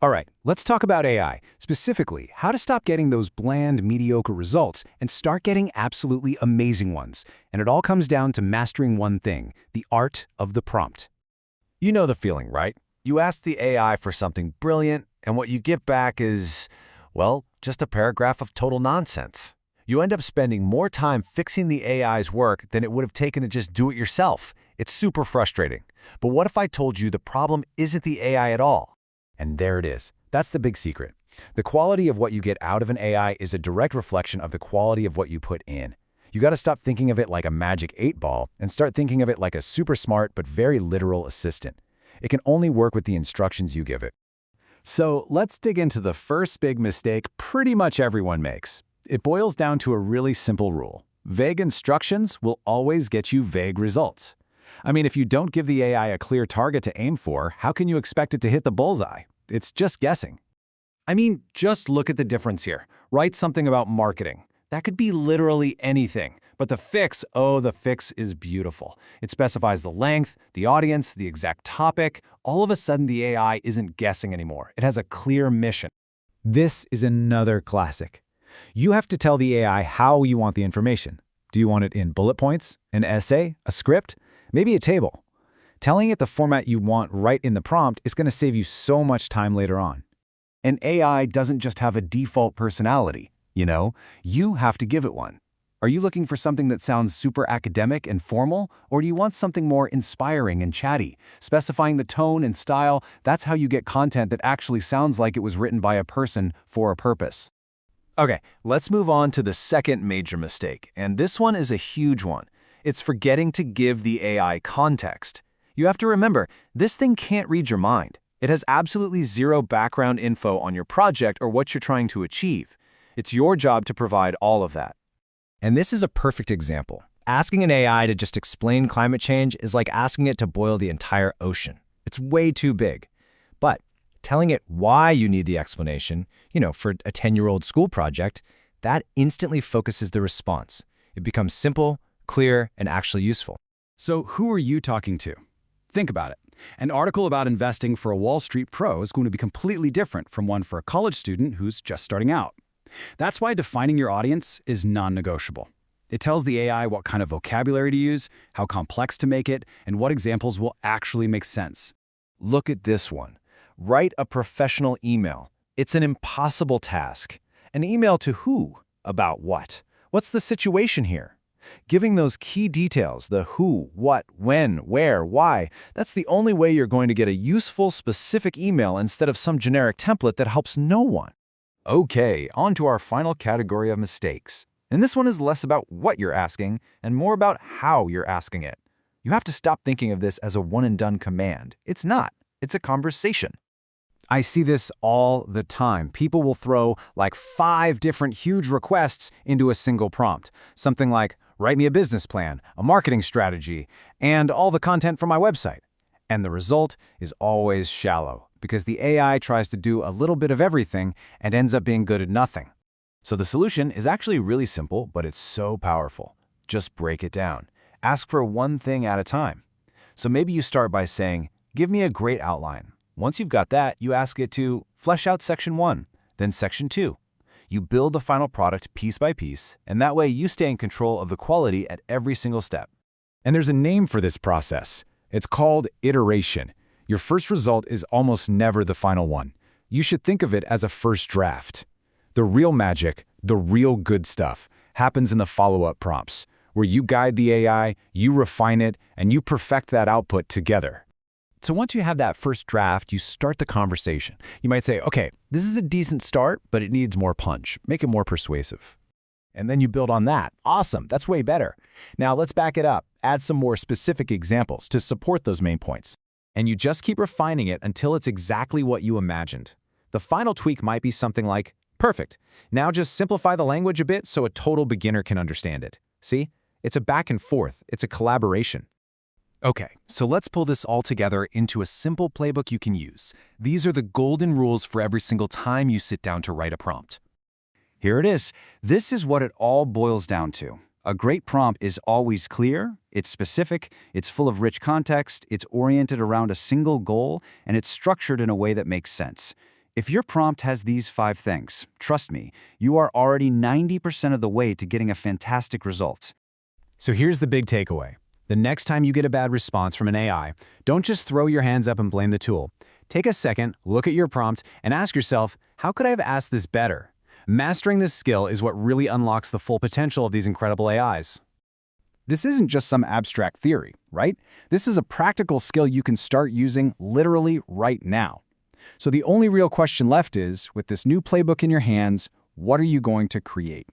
All right, let's talk about AI, specifically how to stop getting those bland, mediocre results and start getting absolutely amazing ones. And it all comes down to mastering one thing, the art of the prompt. You know the feeling, right? You ask the AI for something brilliant, and what you get back is, well, just a paragraph of total nonsense. You end up spending more time fixing the AI's work than it would have taken to just do it yourself. It's super frustrating. But what if I told you the problem isn't the AI at all? And there it is. That's the big secret. The quality of what you get out of an AI is a direct reflection of the quality of what you put in. You got to stop thinking of it like a magic 8-ball and start thinking of it like a super smart but very literal assistant. It can only work with the instructions you give it. So let's dig into the first big mistake pretty much everyone makes. It boils down to a really simple rule. Vague instructions will always get you vague results. I mean, if you don't give the AI a clear target to aim for, how can you expect it to hit the bullseye? It's just guessing. I mean, just look at the difference here. Write something about marketing. That could be literally anything. But the fix is beautiful. It specifies the length, the audience, the exact topic. All of a sudden, the AI isn't guessing anymore. It has a clear mission. This is another classic. You have to tell the AI how you want the information. Do you want it in bullet points, an essay, a script, maybe a table? Telling it the format you want right in the prompt is going to save you so much time later on. An AI doesn't just have a default personality, you have to give it one. Are you looking for something that sounds super academic and formal, or do you want something more inspiring and chatty? Specifying the tone and style, that's how you get content that actually sounds like it was written by a person for a purpose. Okay, let's move on to the second major mistake, and this one is a huge one. It's forgetting to give the AI context. You have to remember, this thing can't read your mind. It has absolutely zero background info on your project or what you're trying to achieve. It's your job to provide all of that. And this is a perfect example. Asking an AI to just explain climate change is like asking it to boil the entire ocean. It's way too big. But telling it why you need the explanation, for a 10-year-old school project, that instantly focuses the response. It becomes simple, clear, and actually useful. So who are you talking to? Think about it. An article about investing for a Wall Street pro is going to be completely different from one for a college student who's just starting out. That's why defining your audience is non-negotiable. It tells the AI what kind of vocabulary to use, how complex to make it, and what examples will actually make sense. Look at this one. Write a professional email. It's an impossible task. An email to who? About what? What's the situation here? Giving those key details, the who, what, when, where, why, that's the only way you're going to get a useful, specific email instead of some generic template that helps no one. Okay, on to our final category of mistakes. And this one is less about what you're asking and more about how you're asking it. You have to stop thinking of this as a one-and-done command. It's not. It's a conversation. I see this all the time. People will throw like 5 different huge requests into a single prompt. Something like, write me a business plan, a marketing strategy, and all the content for my website. And the result is always shallow, because the AI tries to do a little bit of everything and ends up being good at nothing. So the solution is actually really simple, but it's so powerful. Just break it down. Ask for one thing at a time. So maybe you start by saying, give me a great outline. Once you've got that, you ask it to flesh out section 1, then section 2. You build the final product piece by piece, and that way you stay in control of the quality at every single step. And there's a name for this process. It's called iteration. Your first result is almost never the final one. You should think of it as a first draft. The real magic, the real good stuff, happens in the follow-up prompts, where you guide the AI, you refine it, and you perfect that output together. So once you have that first draft, you start the conversation. You might say, okay, this is a decent start, but it needs more punch. Make it more persuasive. And then you build on that. Awesome, that's way better. Now let's back it up. Add some more specific examples to support those main points. And you just keep refining it until it's exactly what you imagined. The final tweak might be something like, perfect. Now just simplify the language a bit so a total beginner can understand it. See? It's a back and forth. It's a collaboration. Okay, so let's pull this all together into a simple playbook you can use. These are the golden rules for every single time you sit down to write a prompt. Here it is. This is what it all boils down to. A great prompt is always clear, it's specific, it's full of rich context, it's oriented around a single goal, and it's structured in a way that makes sense. If your prompt has these 5 things, trust me, you are already 90% of the way to getting a fantastic result. So here's the big takeaway. The next time you get a bad response from an AI, don't just throw your hands up and blame the tool. Take a second, look at your prompt, and ask yourself, how could I have asked this better? Mastering this skill is what really unlocks the full potential of these incredible AIs. This isn't just some abstract theory, right? This is a practical skill you can start using literally right now. So the only real question left is, with this new playbook in your hands, what are you going to create?